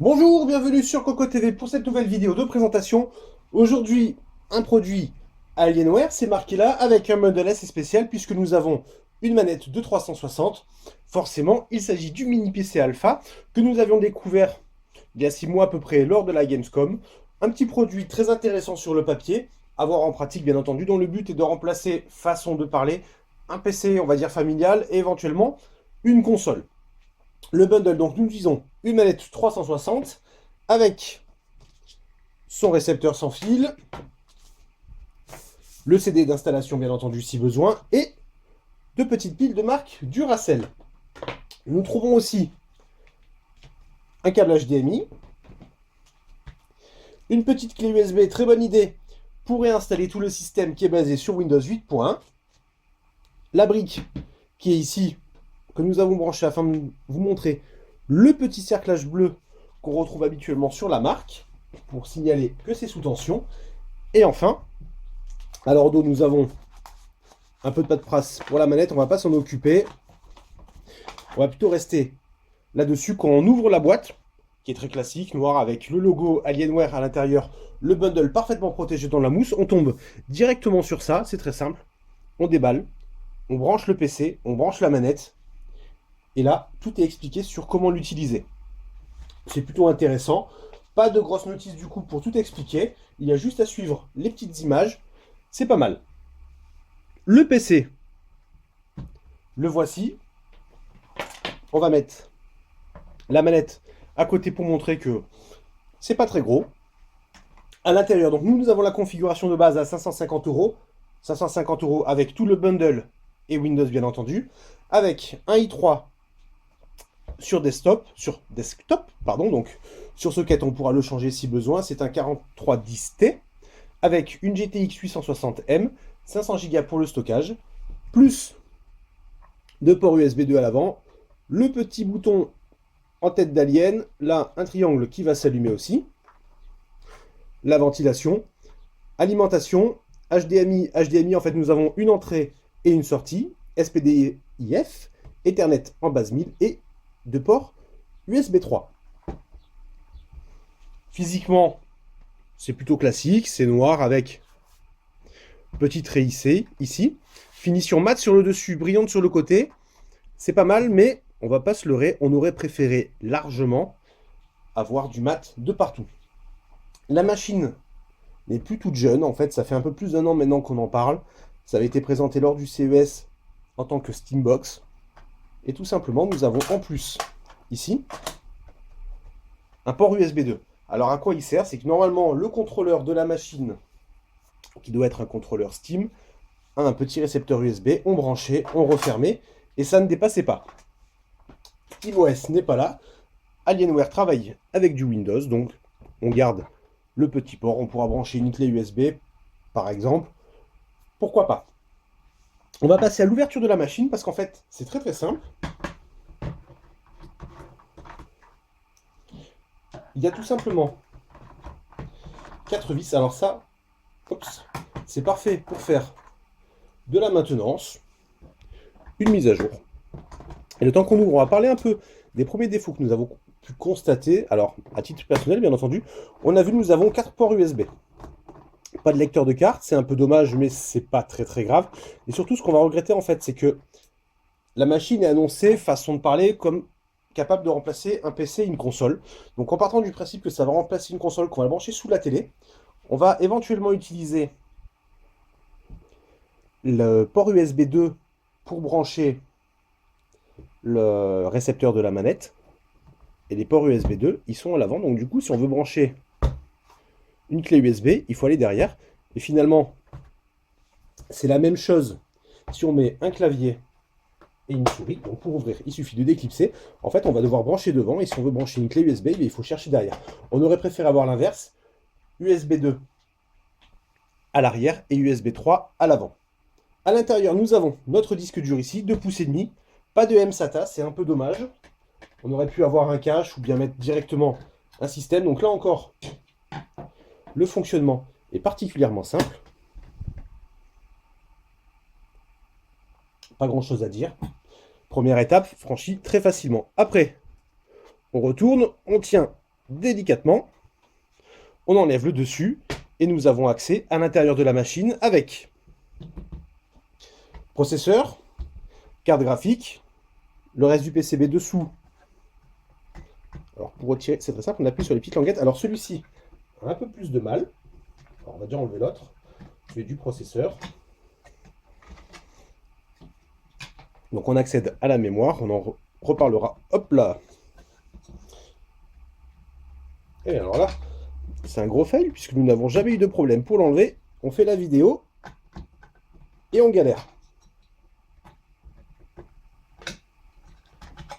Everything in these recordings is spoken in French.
Bonjour, bienvenue sur Coco TV pour cette nouvelle vidéo de présentation. Aujourd'hui, un produit Alienware, c'est marqué là, avec un modèle assez spécial puisque nous avons une manette de 360. Forcément, il s'agit du mini PC Alpha que nous avions découvert il y a 6 mois à peu près lors de la Gamescom. Un petit produit très intéressant sur le papier, à voir en pratique bien entendu, dont le but est de remplacer, façon de parler, un PC on va dire familial et éventuellement une console. Le bundle, donc nous utilisons une manette 360 avec son récepteur sans fil, le CD d'installation bien entendu si besoin, et deux petites piles de marque Duracell. Nous trouvons aussi un câble HDMI, une petite clé USB, très bonne idée, pour réinstaller tout le système qui est basé sur Windows 8.1, la brique qui est ici, que nous avons branché afin de vous montrer le petit cerclage bleu qu'on retrouve habituellement sur la marque, pour signaler que c'est sous tension. Et enfin, à l'ordo, nous avons un peu de paperasse pour la manette, on ne va pas s'en occuper. On va plutôt rester là-dessus quand on ouvre la boîte, qui est très classique, noir avec le logo Alienware à l'intérieur, le bundle parfaitement protégé dans la mousse. On tombe directement sur ça, c'est très simple. On déballe, on branche le PC, on branche la manette, et là, tout est expliqué sur comment l'utiliser. C'est plutôt intéressant. Pas de grosses notices du coup pour tout expliquer. Il y a juste à suivre les petites images. C'est pas mal. Le PC, le voici. On va mettre la manette à côté pour montrer que c'est pas très gros. À l'intérieur, donc nous avons la configuration de base à 550 €. 550 € avec tout le bundle et Windows bien entendu. Avec un i3 sur desktop, pardon, donc sur socket on pourra le changer si besoin, c'est un 4310T avec une GTX 860M, 500 Go pour le stockage, plus deux ports USB 2 à l'avant, le petit bouton en tête d'alien, là un triangle qui va s'allumer aussi, la ventilation, alimentation, HDMI en fait nous avons une entrée et une sortie, SPDIF, Ethernet en base 1000 et deux ports USB 3. Physiquement, c'est plutôt classique, c'est noir avec petite raie ici. Finition mat sur le dessus, brillante sur le côté. C'est pas mal, mais on va pas se leurrer, on aurait préféré largement avoir du mat de partout. La machine n'est plus toute jeune, en fait, ça fait un peu plus d'un an maintenant qu'on en parle. Ça avait été présenté lors du CES en tant que Steambox. Et tout simplement, nous avons en plus, ici, un port USB 2. Alors à quoi il sert? C'est que normalement, le contrôleur de la machine, qui doit être un contrôleur Steam, a un petit récepteur USB, on branchait, on refermait, et ça ne dépassait pas. SteamOS n'est pas là. Alienware travaille avec du Windows, donc on garde le petit port, on pourra brancher une clé USB, par exemple. Pourquoi pas? On va passer à l'ouverture de la machine, parce qu'en fait, c'est très très simple. Il y a tout simplement 4 vis. Alors ça, c'est parfait pour faire de la maintenance, une mise à jour. Et le temps qu'on ouvre, on va parler un peu des premiers défauts que nous avons pu constater. Alors, à titre personnel, bien entendu, on a vu que nous avons 4 ports USB. Pas de lecteur de carte, c'est un peu dommage, mais c'est pas très très grave. Et surtout, ce qu'on va regretter en fait, c'est que la machine est annoncée, façon de parler, comme capable de remplacer un PC et une console. Donc en partant du principe que ça va remplacer une console, qu'on va brancher sous la télé, on va éventuellement utiliser le port USB 2 pour brancher le récepteur de la manette. Et les ports USB 2, ils sont à l'avant. Donc du coup, si on veut brancher une clé USB, il faut aller derrière. Et finalement, c'est la même chose si on met un clavier et une souris. Donc pour ouvrir, il suffit de déclipser. En fait, on va devoir brancher devant. Et si on veut brancher une clé USB, il faut chercher derrière. On aurait préféré avoir l'inverse. USB 2 à l'arrière et USB 3 à l'avant. À l'intérieur, nous avons notre disque dur ici, 2,5 pouces. Pas de mSATA, c'est un peu dommage. On aurait pu avoir un cache ou bien mettre directement un système. Donc là encore, le fonctionnement est particulièrement simple. Pas grand chose à dire. Première étape franchie très facilement. Après, on retourne, on tient délicatement, on enlève le dessus et nous avons accès à l'intérieur de la machine avec processeur, carte graphique, le reste du PCB dessous. Alors pour retirer, c'est très simple, on appuie sur les petites languettes. Alors celui-ci a un peu plus de mal. Alors on va déjà enlever l'autre. Celui du processeur. Donc on accède à la mémoire, on en reparlera. Hop là. Et alors là, c'est un gros fail puisque nous n'avons jamais eu de problème pour l'enlever. On fait la vidéo et on galère.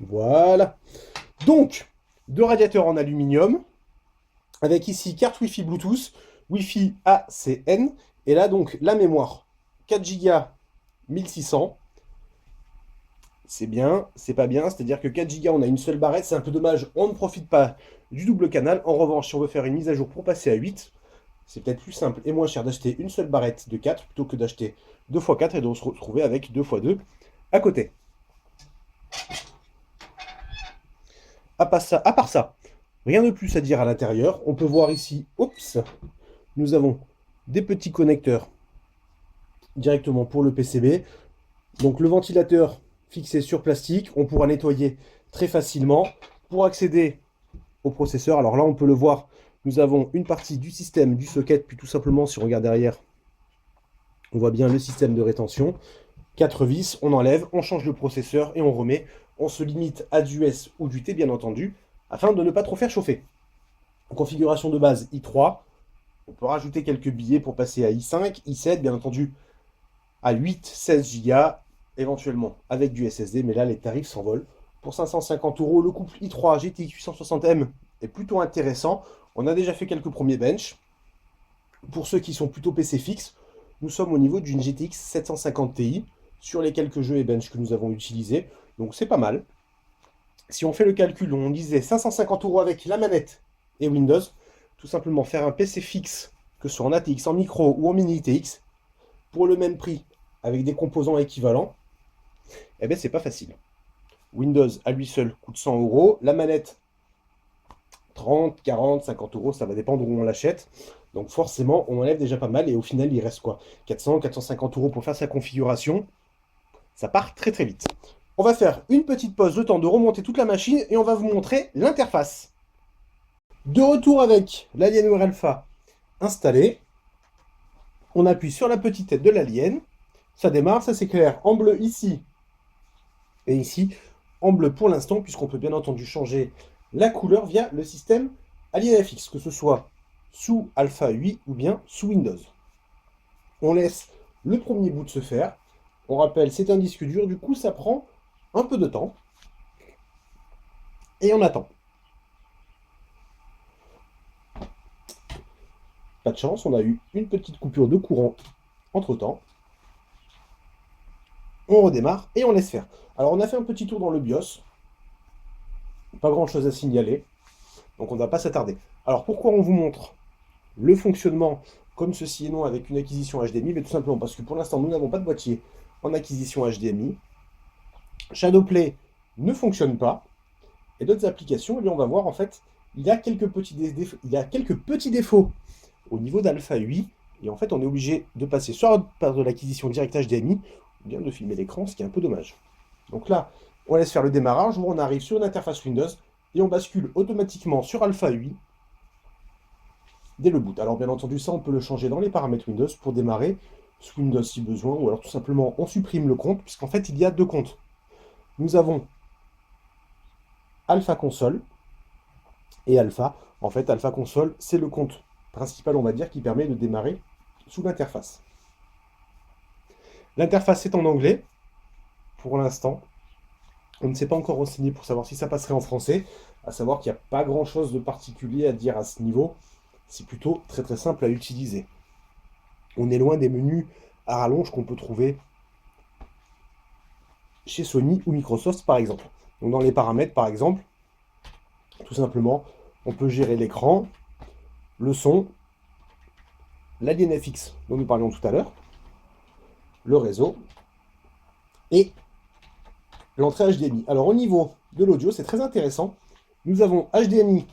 Voilà. Donc, deux radiateurs en aluminium, avec ici carte Wi-Fi Bluetooth, Wi-Fi ACN, et là donc la mémoire 4 Go 1600. C'est bien, c'est pas bien, c'est-à-dire que 4 Go on a une seule barrette, c'est un peu dommage, on ne profite pas du double canal. En revanche, si on veut faire une mise à jour pour passer à 8, c'est peut-être plus simple et moins cher d'acheter une seule barrette de 4 plutôt que d'acheter 2x4 et de se retrouver avec 2x2 à côté. À part ça, rien de plus à dire à l'intérieur. On peut voir ici, oups, nous avons des petits connecteurs directement pour le PCB. Donc le ventilateur fixé sur plastique, on pourra nettoyer très facilement. Pour accéder au processeur, alors là on peut le voir, nous avons une partie du système, du socket, puis tout simplement si on regarde derrière, on voit bien le système de rétention. 4 vis, on enlève, on change le processeur et on remet. On se limite à du S ou du T bien entendu, afin de ne pas trop faire chauffer. Configuration de base i3, on peut rajouter quelques billets pour passer à i5, i7 bien entendu à 8, 16 Go, éventuellement avec du SSD, mais là les tarifs s'envolent. Pour 550 €, le couple i3 GTX 860M est plutôt intéressant. On a déjà fait quelques premiers bench. Pour ceux qui sont plutôt PC fixe, nous sommes au niveau d'une GTX 750 Ti sur les quelques jeux et bench que nous avons utilisés. Donc c'est pas mal. Si on fait le calcul, on disait 550 € avec la manette et Windows, tout simplement faire un PC fixe, que ce soit en ATX, en micro ou en mini ITX, pour le même prix, avec des composants équivalents, eh bien c'est pas facile. Windows à lui seul coûte 100 €, la manette 30, 40, 50 €, ça va dépendre où on l'achète. Donc forcément, on enlève déjà pas mal et au final, il reste quoi? 400, 450 € pour faire sa configuration. Ça part très très vite. On va faire une petite pause, le temps de remonter toute la machine et on va vous montrer l'interface. De retour avec l'Alienware Alpha installé. On appuie sur la petite tête de l'Alien. Ça démarre, ça s'éclaire en bleu ici et ici. En bleu pour l'instant, puisqu'on peut bien entendu changer la couleur via le système AlienFX, que ce soit sous Alpha 8 ou bien sous Windows. On laisse le premier boot se faire. On rappelle, c'est un disque dur, du coup ça prend un peu de temps. Et on attend. Pas de chance, on a eu une petite coupure de courant entre-temps. On redémarre et on laisse faire. Alors on a fait un petit tour dans le BIOS. Pas grand-chose à signaler. Donc on ne va pas s'attarder. Alors pourquoi on vous montre le fonctionnement comme ceci et non avec une acquisition HDMI? Mais tout simplement parce que pour l'instant, nous n'avons pas de boîtier en acquisition HDMI. Shadowplay ne fonctionne pas. Et d'autres applications, eh bien, on va voir en fait, il y a quelques petits défauts au niveau d'Alpha 8. Et en fait, on est obligé de passer soit par de l'acquisition directe HDMI, ou bien de filmer l'écran, ce qui est un peu dommage. Donc là, on laisse faire le démarrage, où on arrive sur une interface Windows, et on bascule automatiquement sur Alpha 8 dès le boot. Alors bien entendu, ça, on peut le changer dans les paramètres Windows pour démarrer sous Windows si besoin, ou alors tout simplement, on supprime le compte, puisqu'en fait, il y a deux comptes. Nous avons Alpha Console et Alpha. En fait, Alpha Console, c'est le compte principal, on va dire, qui permet de démarrer sous l'interface. L'interface est en anglais, pour l'instant. On ne s'est pas encore renseigné pour savoir si ça passerait en français, à savoir qu'il n'y a pas grand-chose de particulier à dire à ce niveau. C'est plutôt très très simple à utiliser. On est loin des menus à rallonge qu'on peut trouver chez Sony ou Microsoft par exemple. Donc dans les paramètres par exemple, tout simplement, on peut gérer l'écran, le son, la DNFX dont nous parlions tout à l'heure, le réseau et l'entrée HDMI. Alors au niveau de l'audio, c'est très intéressant. Nous avons HDMI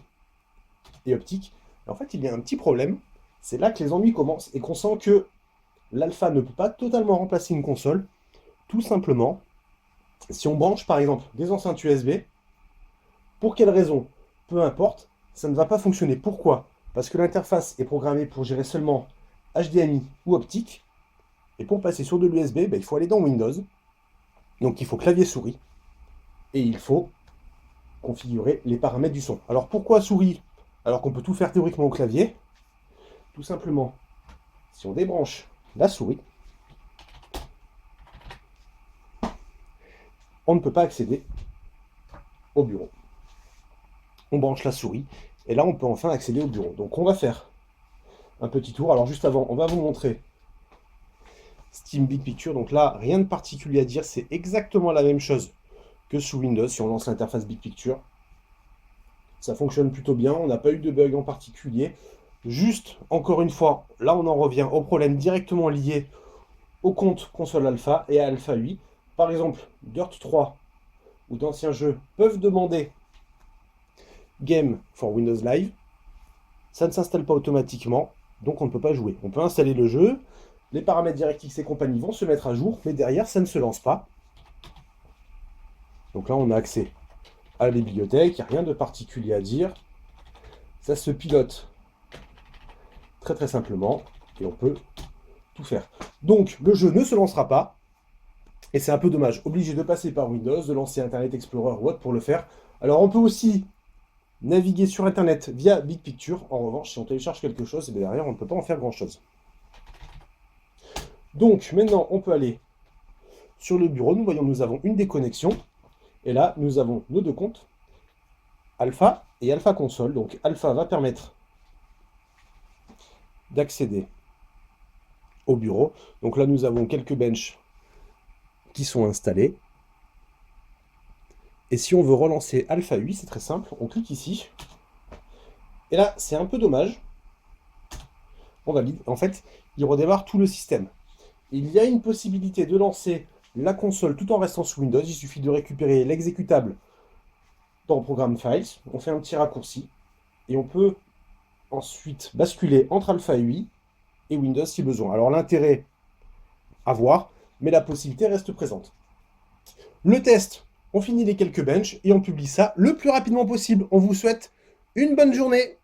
et optique. Et en fait, il y a un petit problème. C'est là que les ennuis commencent et qu'on sent que l'alpha ne peut pas totalement remplacer une console. Tout simplement, si on branche par exemple des enceintes USB, pour quelle raison? Peu importe, ça ne va pas fonctionner. Pourquoi? Parce que l'interface est programmée pour gérer seulement HDMI ou optique. Et pour passer sur de l'USB, il faut aller dans Windows. Donc il faut clavier-souris. Et il faut configurer les paramètres du son. Alors pourquoi souris alors qu'on peut tout faire théoriquement au clavier? Tout simplement, si on débranche la souris, on ne peut pas accéder au bureau. On branche la souris, et là on peut enfin accéder au bureau. Donc on va faire un petit tour. Alors juste avant, on va vous montrer Steam Big Picture. Donc là, rien de particulier à dire, c'est exactement la même chose que sous Windows si on lance l'interface Big Picture. Ça fonctionne plutôt bien, on n'a pas eu de bug en particulier. Juste, encore une fois, là on en revient au problème directement lié au compte console alpha et à Alpha 8. Par exemple, Dirt 3 ou d'anciens jeux peuvent demander Game for Windows Live. Ça ne s'installe pas automatiquement, donc on ne peut pas jouer. On peut installer le jeu, les paramètres DirectX et compagnie vont se mettre à jour, mais derrière ça ne se lance pas. Donc là on a accès à la bibliothèque, il n'y a rien de particulier à dire. Ça se pilote très très simplement et on peut tout faire. Donc le jeu ne se lancera pas et c'est un peu dommage. Obligé de passer par Windows, de lancer Internet Explorer ou autre pour le faire. Alors on peut aussi naviguer sur Internet via Big Picture. En revanche, si on télécharge quelque chose, derrière on ne peut pas en faire grand chose. Donc maintenant on peut aller sur le bureau. Nous voyons, nous avons une déconnexion. Et là, nous avons nos deux comptes, Alpha et Alpha Console. Donc Alpha va permettre d'accéder au bureau. Donc là, nous avons quelques benches qui sont installés. Et si on veut relancer Alpha 8, c'est très simple. On clique ici. Et là, c'est un peu dommage. On valide. En fait, il redémarre tout le système. Il y a une possibilité de lancer la console tout en restant sous Windows. Il suffit de récupérer l'exécutable dans Program Files. On fait un petit raccourci. Et on peut ensuite basculer entre Alpha 8 et Windows si besoin. Alors l'intérêt à voir, mais la possibilité reste présente. Le test, on finit les quelques benches et on publie ça le plus rapidement possible. On vous souhaite une bonne journée.